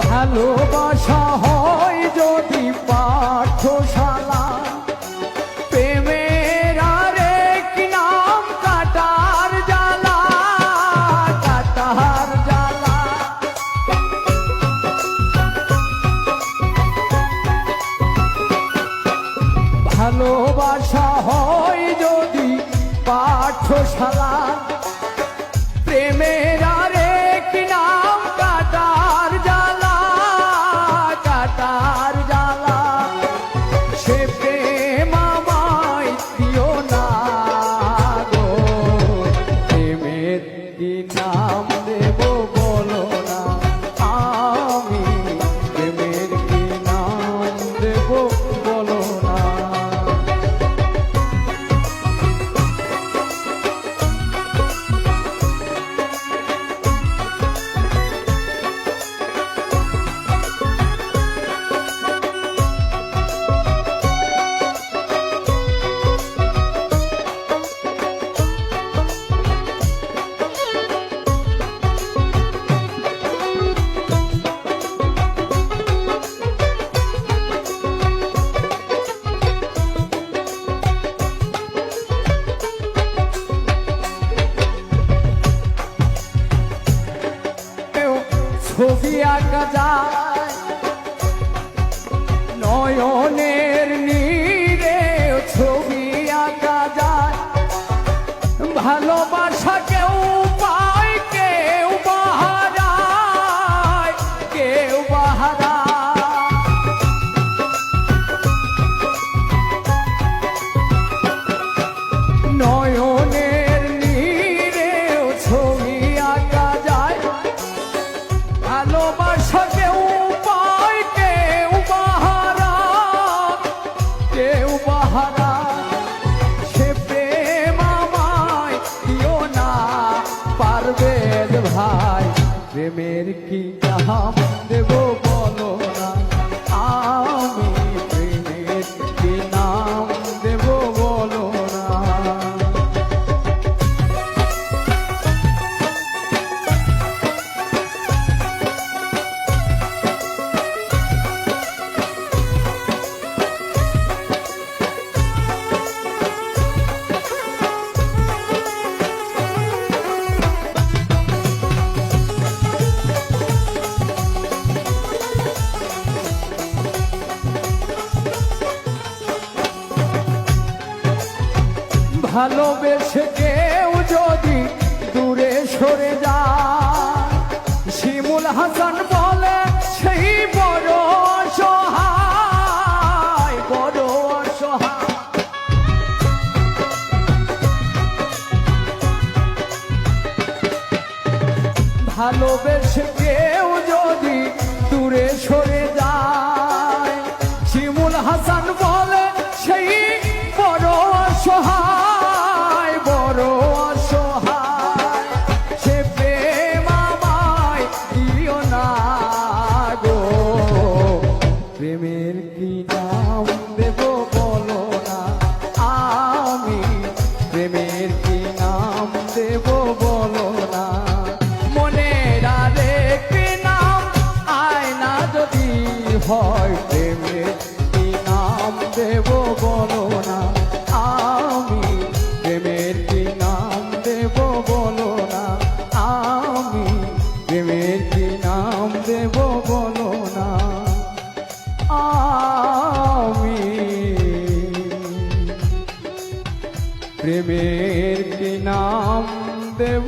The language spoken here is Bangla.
ভালোবাসা হয় যদি পাঠশালা, প্রেমের আরেক নাম কাটার জ্বালা, কাটার জ্বালা। ভালোবাসা হয় যদি পাঠশালা, প্রেমের আরেক নাম কাটার জ্বালা, কাটার জ্বালা। সে প্রেম আমায় দিও না গো, প্রেমের কি নাম দেব বলো না, আমি প্রেমের কি নাম দেব বলো না। ছবি আঁকা যায় নয়নের নীরে, ছবি আঁকা যায়। ভালোবাসা কেউ পায় কেউ বাহারায়, কেউ বাহারায়। নয়নের নীরে ছবি আঁকা যায়। ভালোবাসা কেউ পায় কেউ বাহারা, কেউ বাহারা। সে প্রেম আমায় দিও না পারবেন ভাই, প্রেমের কি নাম দেব বলো না, আমি প্রেমের কি নাম দেব বলো না। ভালোবেসে কেউ যদি দূরে সরে যায়, শিমুল হাসান বলে সেই বড় অসহায়, বড় অসহায়। ভালোবেসে কেউ যদি দূরে সরে যায়, শিমুল হাসান বলে সেই বড় অসহায়, বড় অসহায়। সে প্রেম আমায় দিও না গো, প্রেমের কি নাম দেব বলো না, আমি প্রেমের কি নাম দেব বলো না। মনের আরেক নাম আয়না যদি হয়, প্রেমের কি নাম দেব বলো না, আমি প্রেমের কি নাম দেব বলো না, আমি প্রেমের কি নাম দেব বলো না, আমি প্রেমের কি নাম দেব।